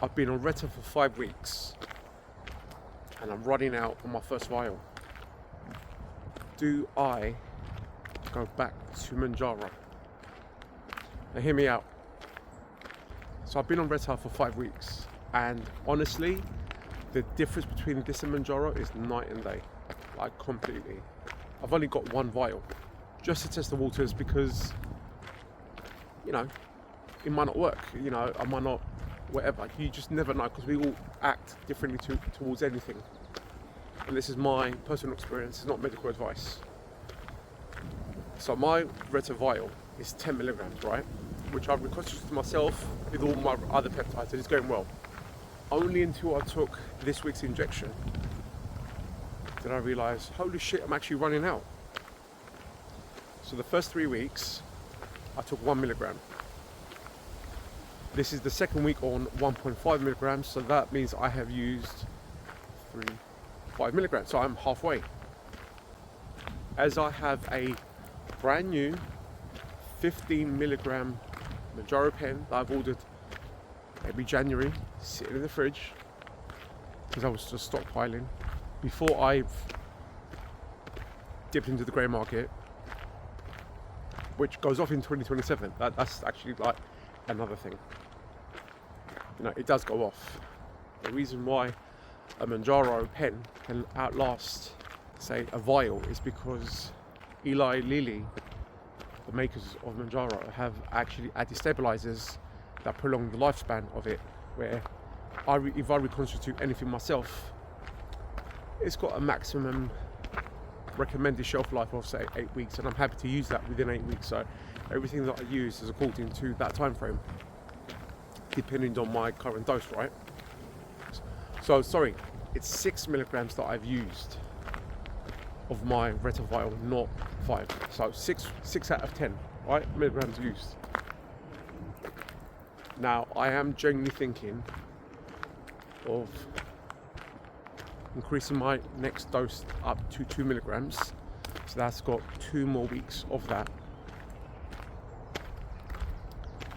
I've been on Reta for 5 weeks and I'm running out on my first vial. Do I go back to Mounjaro? Now hear me out. So I've been on Reta for 5 weeks and honestly the difference between this and Mounjaro is night and day, like completely. I've only got one vial just to test the waters because, you know, it might not work, you know, I might not, whatever. You just never know because we all act differently towards anything. And this is my personal experience, it's not medical advice. So my Reta vial is 10 milligrams, right? Which I've requested to myself with all my other peptides, and it's going well. Only until I took this week's injection did I realise, holy shit, I'm actually running out. So the first 3 weeks, I took 1 milligram. This is the second week on 1.5 milligrams, so that means I have used 5 milligrams, so I'm halfway. As I have a brand new 15 milligram Mounjaro pen that I've ordered maybe January, sitting in the fridge because I was just stockpiling before I've dipped into the grey market, which goes off in 2027. That's actually like another thing. You know, it does go off. The reason why a Mounjaro pen can outlast, say, a vial is because Eli Lilly, the makers of Mounjaro, have actually added stabilizers that prolong the lifespan of it, where if I reconstitute anything myself, it's got a maximum recommended shelf life of say 8 weeks, and I'm happy to use that within 8 weeks. So everything that I use is according to that time frame, depending on my current dose, right? So sorry, it's 6 milligrams that I've used of my Reta vial, not 5. So 6 out of 10, right, milligrams used. Now I am genuinely thinking of increasing my next dose up to 2 milligrams. So that's got 2 more weeks of that.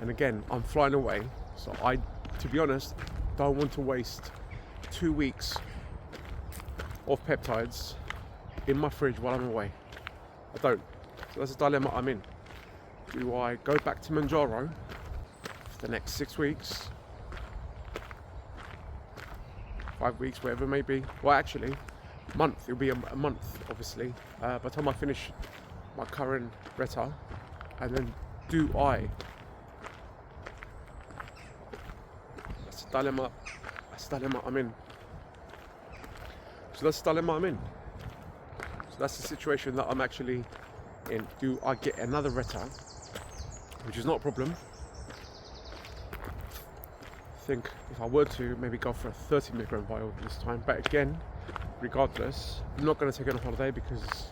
And again, I'm flying away. So I, to be honest, don't want to waste 2 weeks of peptides in my fridge while I'm away. I don't. So that's a dilemma I'm in. Do I go back to Mounjaro for the next 6 weeks, 5 weeks, whatever it may be? Well, actually, month. It'll be a month, obviously. By the time I finish my current Reta, and then do I? That's a dilemma. That's the dilemma I'm in. So that's the dilemma I'm in. So that's the situation that I'm actually in. Do I get another Reta, which is not a problem? I think if I were to maybe go for a 30 milligram vial this time, but again, regardless, I'm not going to take it on holiday because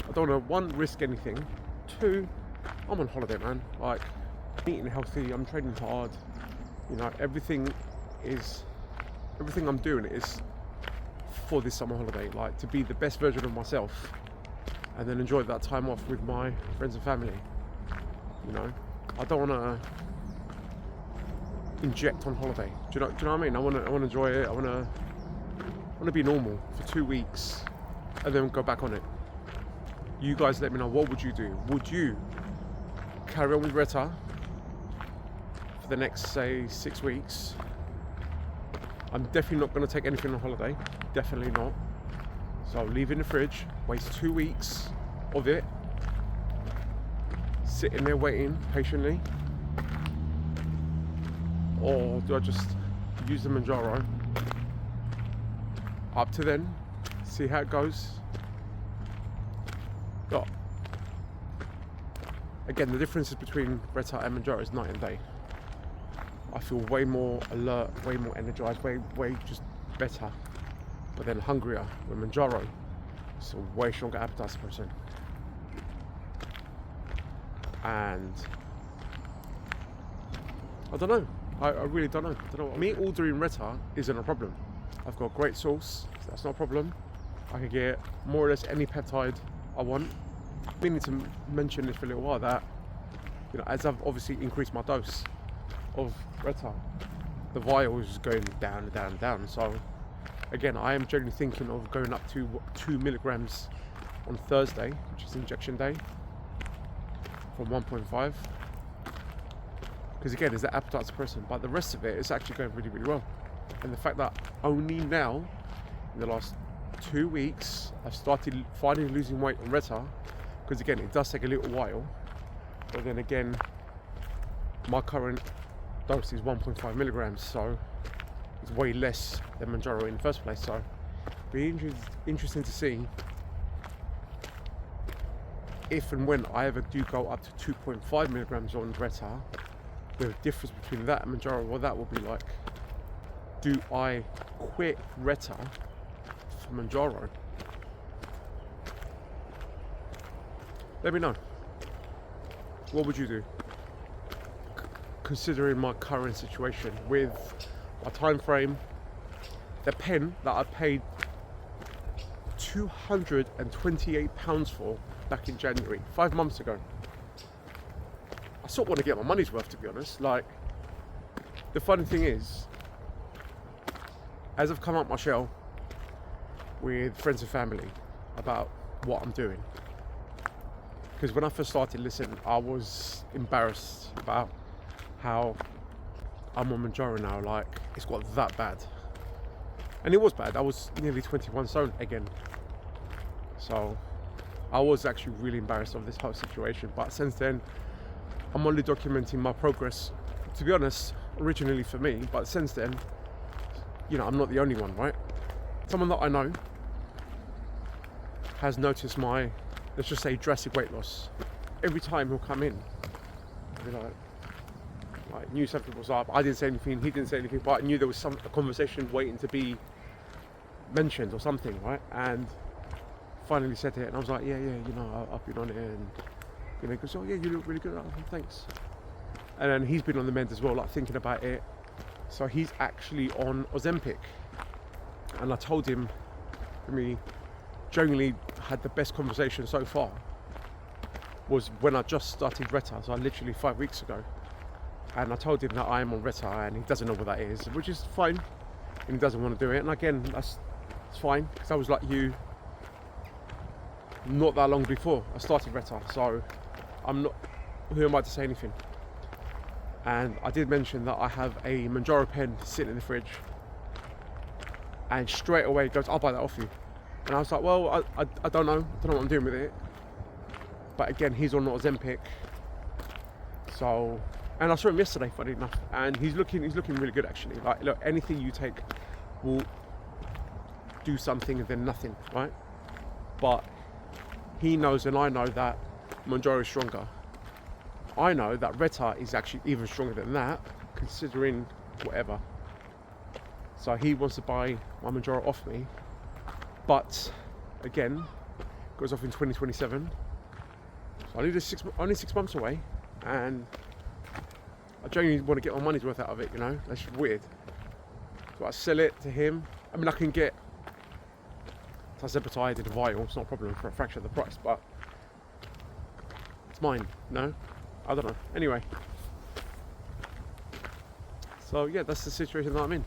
I don't want to, one, risk anything, two, I'm on holiday, man. Like, I'm eating healthy, I'm training hard, you know, everything I'm doing is for this summer holiday, like to be the best version of myself and then enjoy that time off with my friends and family. You know, I don't want to inject on holiday. Do you know what I mean? I want to enjoy it. I want to be normal for 2 weeks and then go back on it. You guys let me know, what would you do? Would you carry on with Reta for the next, say, 6 weeks? I'm definitely not going to take anything on holiday. Definitely not. So I'll leave it in the fridge, waste 2 weeks of it, sitting there waiting patiently. Or do I just use the Mounjaro up to then, see how it goes? But again, the differences between Reta and Mounjaro is night and day. I feel way more alert, way more energized, way just better, but then hungrier. With Mounjaro, it's a way stronger appetite person. And I don't know. I really don't know. Me ordering Reta isn't a problem. I've got a great source, so that's not a problem. I can get more or less any peptide I want I've been to mention this for a little while, that as I've obviously increased my dose of Reta, the vial is going down and down and down. So again, I am generally thinking of going up to 2 milligrams on Thursday, which is injection day, from 1.5. Because again, it's an appetite suppressant, but the rest of it is actually going really, really well. And the fact that only now, in the last 2 weeks, I've started finally losing weight on Reta, because again, it does take a little while. But then again, my current dose is 1.5 milligrams, so it's way less than Mounjaro in the first place. So it'll be interesting to see if and when I ever do go up to 2.5 milligrams on Reta, the difference between that and Mounjaro, what that will be like. Do I quit Reta for Mounjaro? Let me know. What would you do? Considering my current situation with my time frame, the pen that I paid £228 for back in January, 5 months ago. I sort of want to get my money's worth, to be honest. Like, the funny thing is, as I've come out my shell with friends and family about what I'm doing, because when I first started, listen, I was embarrassed about how I'm on Mounjaro now. Like, it's got that bad. And it was bad. I was nearly 21 stone again. So I was actually really embarrassed of this whole situation. But since then, I'm only documenting my progress, to be honest, originally for me. But since then, I'm not the only one, right? Someone that I know has noticed my, let's just say, drastic weight loss. Every time he'll come in, he'll be like, I knew something was up. I didn't say anything, he didn't say anything, but I knew there was a conversation waiting to be mentioned or something, right? And finally said it, and I was like, yeah, I've been on it, and he goes, oh yeah, you look really good. Oh, thanks. And then he's been on the mend as well, like thinking about it. So he's actually on Ozempic, and I told him, we genuinely had the best conversation so far was when I just started Reta, so literally 5 weeks ago. And I told him that I am on Reta, and he doesn't know what that is, which is fine, and he doesn't want to do it. And again, it's fine, because I was like you not that long before I started Reta, so who am I to say anything? And I did mention that I have a Mounjaro pen sitting in the fridge, and straight away he goes, I'll buy that off you. And I was like, well, I don't know what I'm doing with it. But again, he's on Ozempic, so. And I saw him yesterday, funny enough, and he's looking really good actually. Like, look, anything you take will do something and then nothing, right? But he knows, and I know, that Mounjaro is stronger. I know that Reta is actually even stronger than that, considering whatever. So he wants to buy my Mounjaro off me, but again, goes off in 2027. So only 6 months away, and I genuinely want to get my money's worth out of it, That's weird. So I sell it to him. I mean, I can get Retatrutide in a vial, it's not a problem, for a fraction of the price, but it's mine, I don't know. Anyway. So yeah, that's the situation that I'm in.